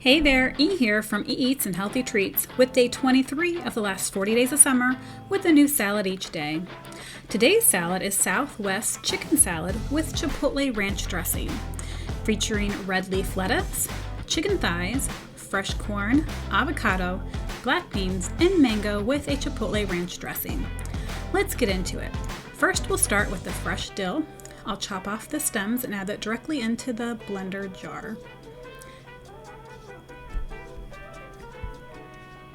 Hey there, E here from eEats and Healthy Treats with day 23 of the last 40 days of summer with a new salad each day. Today's salad is Southwest chicken salad with Chipotle ranch dressing, featuring red leaf lettuce, chicken thighs, fresh corn, avocado, black beans, and mango with a Chipotle ranch dressing. Let's get into it. First, we'll start with the fresh dill. I'll chop off the stems and add that directly into the blender jar.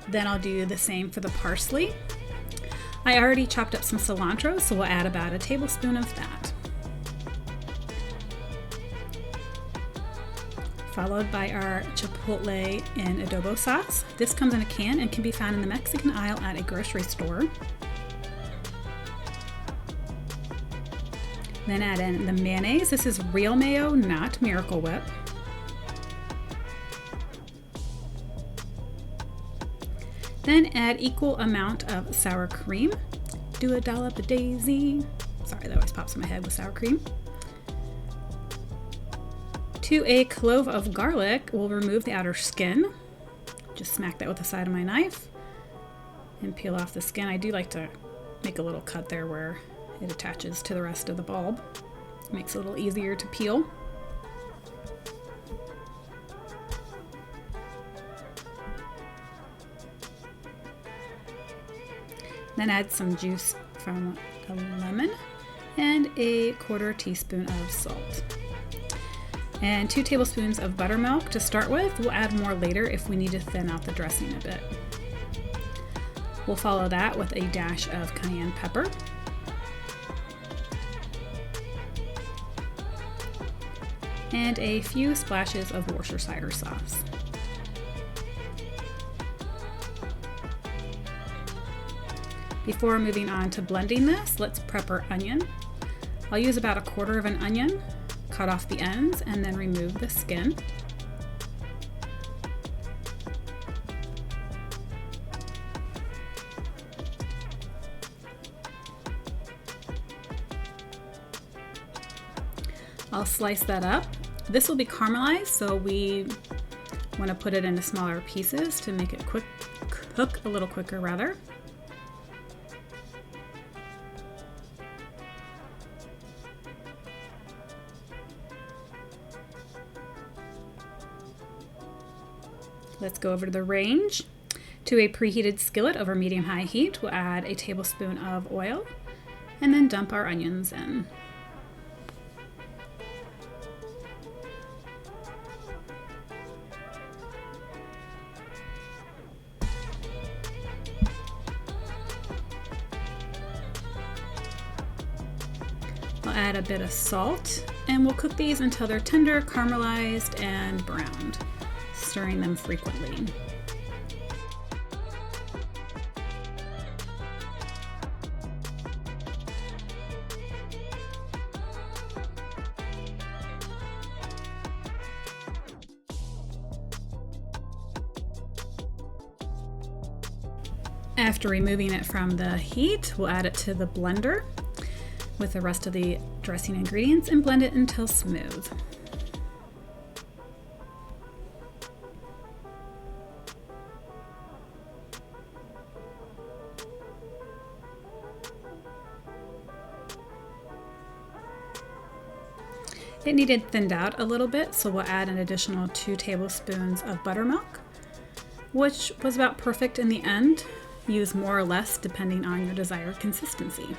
Then I'll do the same for the parsley. I already chopped up some cilantro, so we'll add about a tablespoon of that. Followed by our Chipotle and adobo sauce. This comes in a can and can be found in the Mexican aisle at a grocery store. Then add in the mayonnaise. This is real mayo, not Miracle Whip. Then add equal amount of sour cream. Do a dollop of daisy. Sorry, that always pops in my head with sour cream. To a clove of garlic, we'll remove the outer skin. Just smack that with the side of my knife and peel off the skin. I do like to make a little cut there where it attaches to the rest of the bulb. It makes it a little easier to peel. Then add some juice from a lemon and a quarter teaspoon of salt. And 2 tablespoons of buttermilk to start with. We'll add more later if we need to thin out the dressing a bit. We'll follow that with a dash of cayenne pepper. And a few splashes of Worcestershire sauce. Before moving on to blending this, let's prep our onion. I'll use about a quarter of an onion, cut off the ends, and then remove the skin. I'll slice that up. This will be caramelized, so we want to put it into smaller pieces to make it cook a little quicker rather. Let's go over to the range. To a preheated skillet over medium-high heat, we'll add a tablespoon of oil and then dump our onions in. I'll add a bit of salt and we'll cook these until they're tender, caramelized, and browned, stirring them frequently. After removing it from the heat, we'll add it to the blender with the rest of the dressing ingredients and blend it until smooth. It needed thinned out a little bit, so we'll add an additional 2 tablespoons of buttermilk, which was about perfect in the end. Use more or less depending on your desired consistency.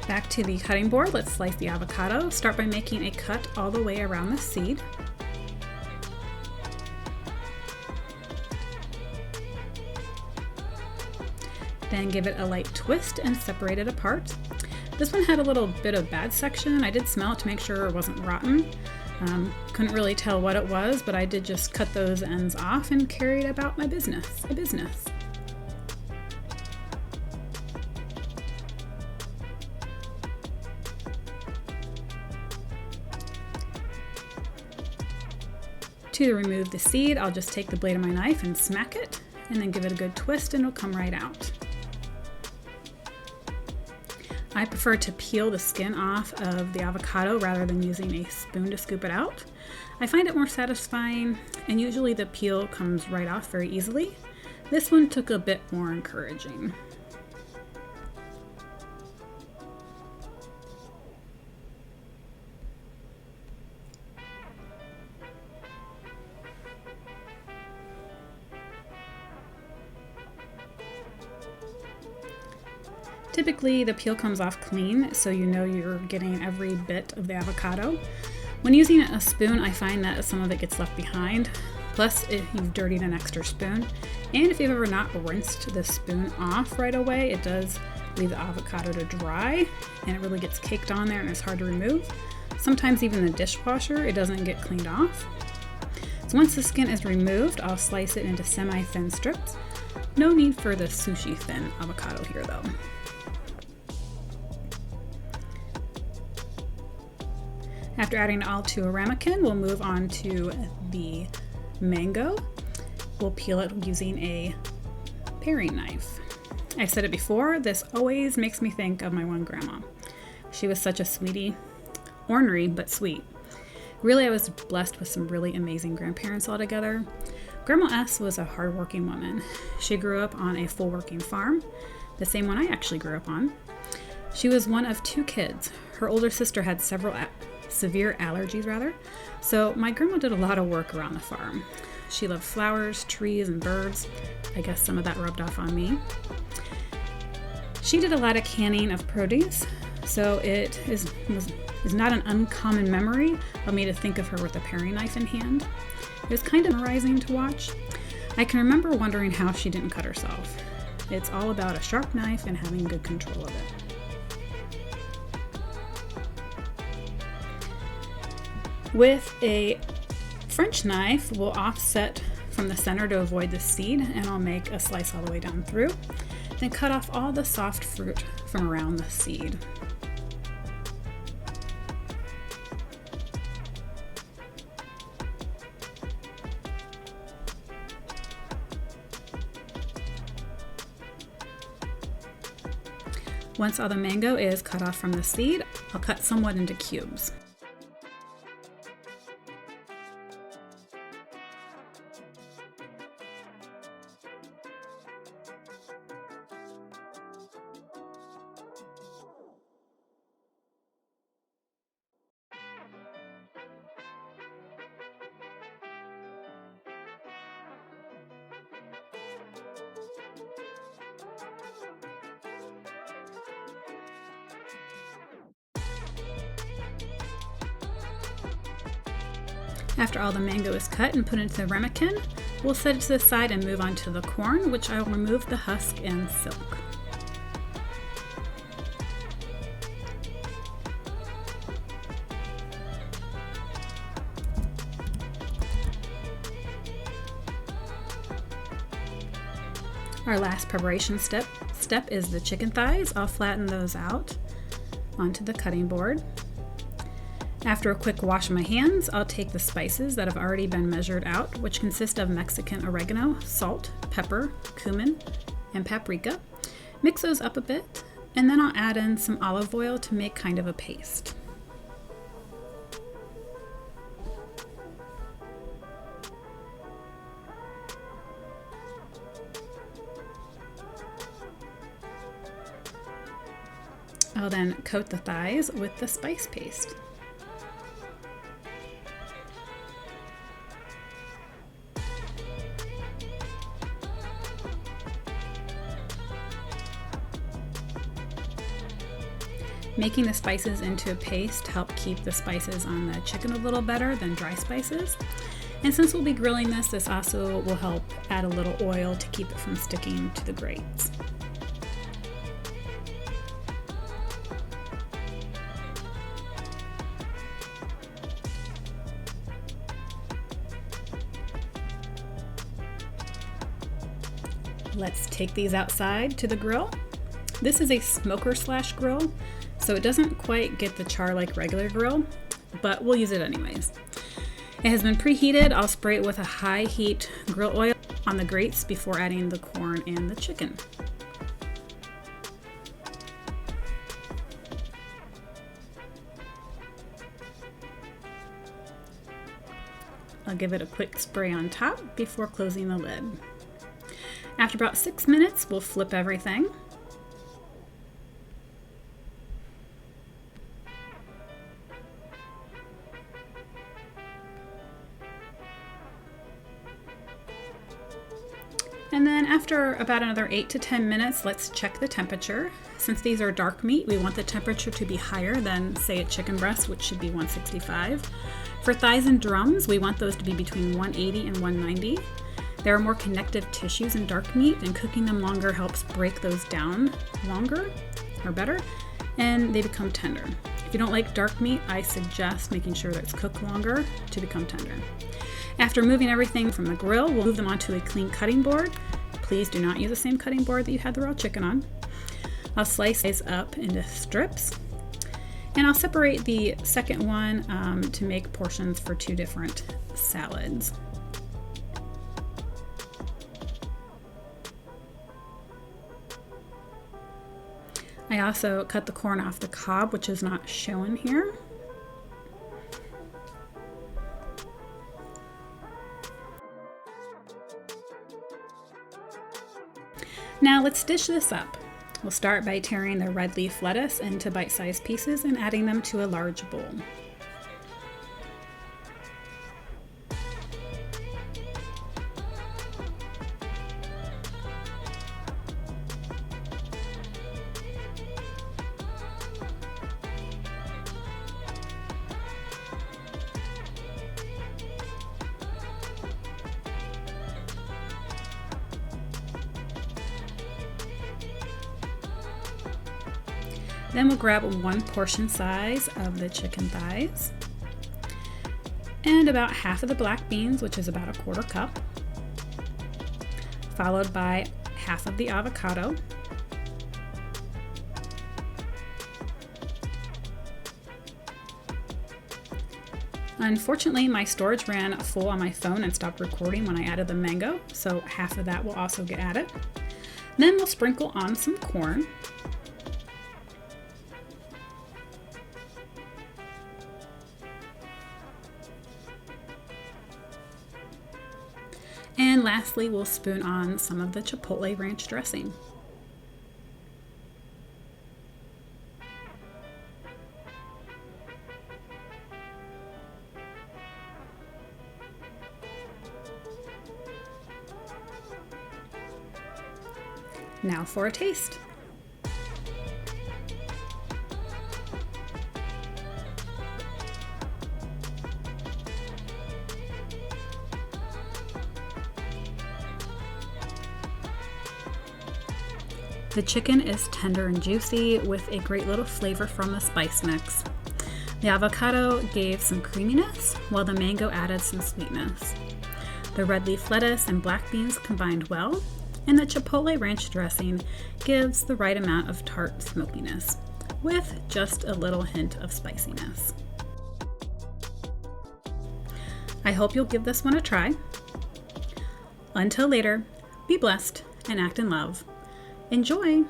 Back to the cutting board, let's slice the avocado. Start by making a cut all the way around the seed. Then give it a light twist and separate it apart. This one had a little bit of bad section. I did smell it to make sure it wasn't rotten. Couldn't really tell what it was, but I did just cut those ends off and carry it about my business. To remove the seed, I'll just take the blade of my knife and smack it, and then give it a good twist and it'll come right out. I prefer to peel the skin off of the avocado rather than using a spoon to scoop it out. I find it more satisfying, and usually the peel comes right off very easily. This one took a bit more encouraging. Typically, the peel comes off clean, so you know you're getting every bit of the avocado. When using a spoon, I find that some of it gets left behind. Plus, if you've dirtied an extra spoon, and if you've ever not rinsed the spoon off right away, it does leave the avocado to dry, and it really gets caked on there and it's hard to remove. Sometimes even the dishwasher, it doesn't get cleaned off. So once the skin is removed, I'll slice it into semi-thin strips. No need for the sushi thin avocado here though. After adding it all to a ramekin, we'll move on to the mango. We'll peel it using a paring knife. I've said it before, this always makes me think of my one grandma. She was such a sweetie, ornery but sweet. Really, I was blessed with some really amazing grandparents altogether. Grandma S was a hardworking woman. She grew up on a full working farm, the same one I actually grew up on. She was one of 2 kids. Her older sister had severe allergies, so my grandma did a lot of work around the farm. She loved flowers, trees, and birds. I guess some of that rubbed off on me. She did a lot of canning of produce, so it is not an uncommon memory of me to think of her with a paring knife in hand. It was kind of memorizing to watch. I can remember wondering how she didn't cut herself. It's all about a sharp knife and having good control of it. With a French knife, we'll offset from the center to avoid the seed, and I'll make a slice all the way down through. Then cut off all the soft fruit from around the seed. Once all the mango is cut off from the seed, I'll cut somewhat into cubes. After all the mango is cut and put into the ramekin, we'll set it to the side and move on to the corn, which I will remove the husk and silk. Our last preparation step is the chicken thighs. I'll flatten those out onto the cutting board. After a quick wash of my hands, I'll take the spices that have already been measured out, which consist of Mexican oregano, salt, pepper, cumin, and paprika. Mix those up a bit, and then I'll add in some olive oil to make kind of a paste. I'll then coat the thighs with the spice paste. Making the spices into a paste help keep the spices on the chicken a little better than dry spices. And since we'll be grilling this also will help add a little oil to keep it from sticking to the grates. Let's take these outside to the grill. This is a smoker / grill, so it doesn't quite get the char like regular grill, but we'll use it anyways. It has been preheated. I'll spray it with a high heat grill oil on the grates before adding the corn and the chicken. I'll give it a quick spray on top before closing the lid. After about 6 minutes, we'll flip everything. And then after about another 8 to 10 minutes, let's check the temperature. Since these are dark meat, we want the temperature to be higher than, say, a chicken breast, which should be 165. For thighs and drums, we want those to be between 180 and 190. There are more connective tissues in dark meat, and cooking them longer helps break those down longer or better, and they become tender. If you don't like dark meat, I suggest making sure that it's cooked longer to become tender. After moving everything from the grill, we'll move them onto a clean cutting board. Please do not use the same cutting board that you had the raw chicken on. I'll slice these up into strips, and I'll separate the second one to make portions for 2 different salads. I also cut the corn off the cob, which is not shown here. Now let's dish this up. We'll start by tearing the red leaf lettuce into bite-sized pieces and adding them to a large bowl. Then we'll grab 1 portion size of the chicken thighs and about half of the black beans, which is about a 1/4 cup, followed by half of the avocado, Unfortunately, my storage ran full on my phone and stopped recording when I added the mango, so half of that will also get added. Then we'll sprinkle on some corn. And lastly, we'll spoon on some of the Chipotle ranch dressing. Now for a taste. The chicken is tender and juicy with a great little flavor from the spice mix. The avocado gave some creaminess, while the mango added some sweetness. The red leaf lettuce and black beans combined well, and the Chipotle ranch dressing gives the right amount of tart smokiness, with just a little hint of spiciness. I hope you'll give this one a try. Until later, be blessed and act in love. Enjoy!